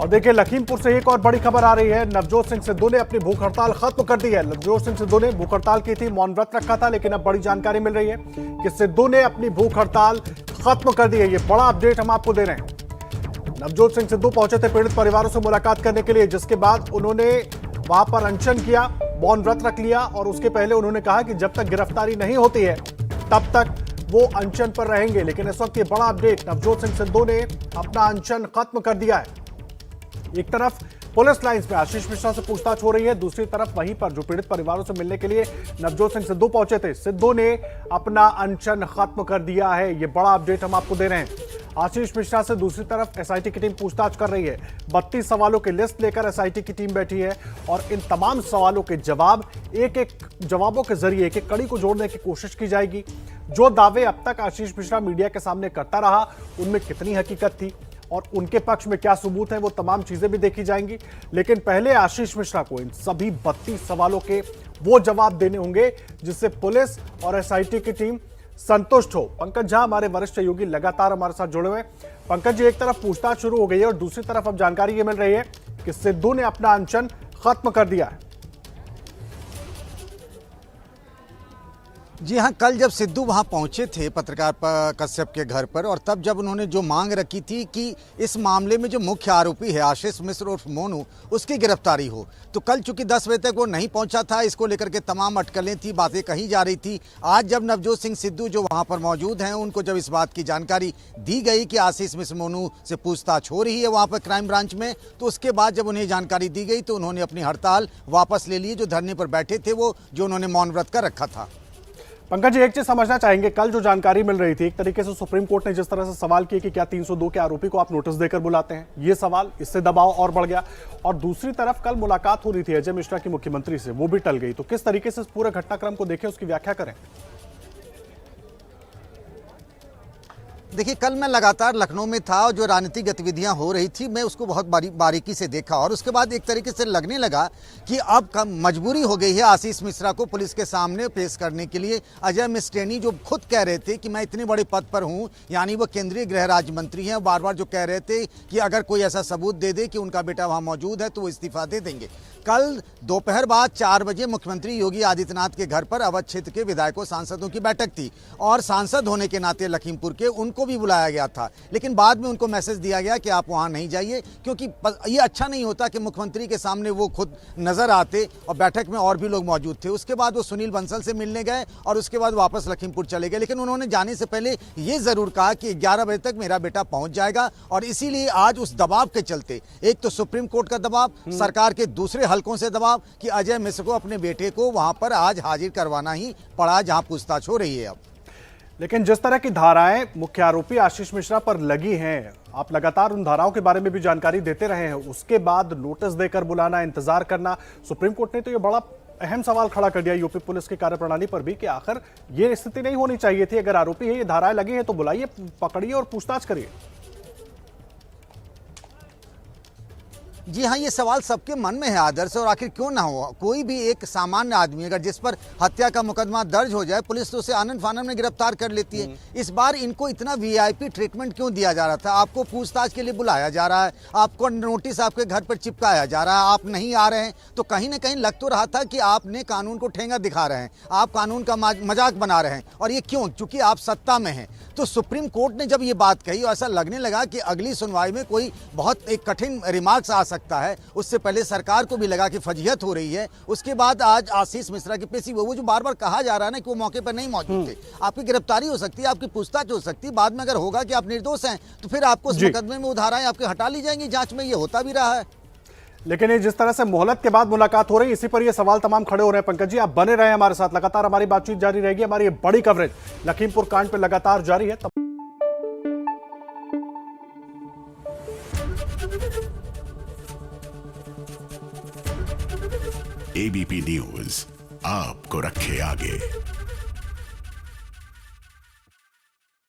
और देखिए लखीमपुर से एक और बड़ी खबर आ रही है। नवजोत सिंह सिद्धू ने अपनी भूख हड़ताल खत्म कर दी है। नवजोत सिंह सिद्धू ने भूख हड़ताल की थी, मौन व्रत रखा था, लेकिन अब बड़ी जानकारी मिल रही है कि सिद्धू ने अपनी भूख हड़ताल खत्म कर दी है। ये बड़ा अपडेट हम आपको दे रहे हैं। नवजोत सिंह सिद्धू पहुंचे थे पीड़ित परिवारों से मुलाकात करने के लिए, जिसके बाद उन्होंने वहां पर अनशन किया, मौन व्रत रख लिया और उसके पहले उन्होंने कहा कि जब तक गिरफ्तारी नहीं होती है तब तक वो अनशन पर रहेंगे। लेकिन इस वक्त ये बड़ा अपडेट, नवजोत सिंह सिद्धू ने अपना अनशन खत्म कर दिया है। एक तरफ पुलिस लाइंस में आशीष मिश्रा से पूछताछ हो रही है, दूसरी तरफ वहीं पर जो पीड़ित परिवारों से मिलने के लिए नवजोत सिंह सिद्धू पहुंचे थे, सिद्धू ने अपना अनशन खत्म कर दिया है। ये बड़ा अपडेट हम आपको दे रहे हैं। आशीष मिश्रा से दूसरी तरफ एसआईटी की टीम पूछताछ कर रही है। 32 सवालों की लिस्ट लेकर एसआईटी की टीम बैठी है और इन तमाम सवालों के जवाब एक एक जवाबों के जरिए एक एक कड़ी को जोड़ने की कोशिश की जाएगी। जो दावे अब तक आशीष मिश्रा मीडिया के सामने करता रहा, उनमें कितनी हकीकत थी और उनके पक्ष में क्या सबूत है, वो तमाम चीजें भी देखी जाएंगी। लेकिन पहले आशीष मिश्रा को इन सभी 32 सवालों के वो जवाब देने होंगे जिससे पुलिस और एसआईटी की टीम संतुष्ट हो। पंकज झा हमारे वरिष्ठ सहयोगी लगातार हमारे साथ जुड़े हुए। पंकज जी, एक तरफ पूछताछ शुरू हो गई है और दूसरी तरफ अब जानकारी ये मिल रही है कि सिद्धू ने अपना अनशन खत्म कर दिया है। जी हाँ, कल जब सिद्धू वहाँ पहुँचे थे पत्रकार कश्यप के घर पर, और तब जब उन्होंने जो मांग रखी थी कि इस मामले में जो मुख्य आरोपी है आशीष मिश्र और मोनू, उसकी गिरफ्तारी हो, तो कल चूंकि 10 बजे तक वो नहीं पहुंचा था, इसको लेकर के तमाम अटकलें थी, बातें कही जा रही थी। आज जब नवजोत सिंह सिद्धू जो वहाँ पर मौजूद हैं, उनको जब इस बात की जानकारी दी गई कि आशीष मिश्र मोनू से पूछताछ हो रही है वहाँ पर क्राइम ब्रांच में, तो उसके बाद जब उन्हें जानकारी दी गई तो उन्होंने अपनी हड़ताल वापस ले ली। जो धरने पर बैठे थे वो जो उन्होंने मौन व्रत कर रखा था। पंकज जी, एक चीज समझना चाहेंगे, कल जो जानकारी मिल रही थी, एक तरीके से सुप्रीम कोर्ट ने जिस तरह से सवाल किए कि क्या 302 के आरोपी को आप नोटिस देकर बुलाते हैं, ये सवाल, इससे दबाव और बढ़ गया। और दूसरी तरफ कल मुलाकात हो रही थी अजय मिश्रा की मुख्यमंत्री से, वो भी टल गई। तो किस तरीके से इस पूरे घटनाक्रम को देखें, उसकी व्याख्या करें। देखिए, कल मैं लगातार लखनऊ में था और जो राजनीतिक गतिविधियां हो रही थी मैं उसको बहुत बारीकी से देखा, और उसके बाद एक तरीके से लगने लगा कि अब मजबूरी हो गई है आशीष मिश्रा को पुलिस के सामने पेश करने के लिए। अजय मिस्ट्रेनी जो खुद कह रहे थे कि मैं इतने बड़े पद पर हूं, यानी वो केंद्रीय गृह राज्य मंत्री हैं, बार बार जो कह रहे थे कि अगर कोई ऐसा सबूत दे दे कि उनका बेटा वहां मौजूद है तो वो इस्तीफा दे देंगे। कल दोपहर बाद 4 बजे मुख्यमंत्री योगी आदित्यनाथ के घर पर अवध क्षेत्र के विधायकों सांसदों की बैठक थी, और सांसद होने के नाते लखीमपुर के उनको भी बुलाया गया था। लेकिन बाद में उनको मैसेज दिया गया कि आप वहां नहीं जाइए, क्योंकि ये अच्छा नहीं होता कि मुख्यमंत्री के सामने वो खुद नजर आते, और बैठक में और भी लोग मौजूद थे। उसके बाद वो सुनील बंसल से मिलने गए और उसके बाद वापस लखीमपुर चले गए। लेकिन उन्होंने जाने से पहले ये जरूर कहा कि 11 बजे तक मेरा बेटा पहुंच जाएगा, और इसीलिए आज उस दबाव के चलते, एक तो सुप्रीम कोर्ट का दबाव, सरकार के दूसरे हलकों से दबाव कि अजय मिश्र को अपने बेटे को वहां पर आज हाजिर करवाना ही पड़ा जहां पूछताछ हो रही है अब। लेकिन जिस तरह की धाराएं मुख्य आरोपी आशीष मिश्रा पर लगी हैं, आप लगातार उन धाराओं के बारे में भी जानकारी देते रहे हैं, उसके बाद नोटिस देकर बुलाना, इंतजार करना, सुप्रीम कोर्ट ने तो ये बड़ा अहम सवाल खड़ा कर दिया यूपी पुलिस की कार्यप्रणाली पर भी कि आखिर ये स्थिति नहीं होनी चाहिए थी। अगर आरोपी है, ये धाराएं लगी है तो बुलाइए, पकड़िए और पूछताछ करिए। जी हाँ, ये सवाल सबके मन में है आदर्श, और आखिर क्यों ना हो। कोई भी एक सामान्य आदमी अगर जिस पर हत्या का मुकदमा दर्ज हो जाए, पुलिस तो उसे आनंद फानन में गिरफ्तार कर लेती है। इस बार इनको इतना वीआईपी ट्रीटमेंट क्यों दिया जा रहा था? आपको पूछताछ के लिए बुलाया जा रहा है, आपको नोटिस आपके घर पर चिपकाया जा रहा है, आप नहीं आ रहे हैं, तो कहीं ना कहीं लग तो रहा था कि आपने कानून को ठेंगा दिखा रहे हैं, आप कानून का मजाक बना रहे हैं। और ये क्यों? चूंकि आप सत्ता में हैं। तो सुप्रीम कोर्ट ने जब ये बात कही, ऐसा लगने लगा कि अगली सुनवाई में कोई बहुत एक कठिन रिमार्क्स आ सकता है। उससे पहले सरकार को भी लगा कि फजीहत हो रही है। उसके बाद आज आशीष मिश्रा की पेशी, वो जो बार बार कहा जा रहा है ना कि वो मौके पर नहीं मौजूद थे, आपकी गिरफ्तारी हो सकती है, आपकी पूछताछ हो सकती है, बाद में अगर होगा कि आप निर्दोष हैं तो फिर आपको उस मुकदमे में धाराएं आपके हटा ली जाएंगी। जांच में ये होता भी रहा है। लेकिन ये जिस तरह से मोहलत के बाद मुलाकात हो रही है, इसी पर ये सवाल तमाम खड़े हो रहे हैं। पंकज जी, आप बने रहे हमारे साथ, लगातार हमारी बातचीत जारी रहेगी। हमारी ये बड़ी कवरेज लखीमपुर कांड पर लगातार जारी है। एबीपी न्यूज आपको रखे आगे।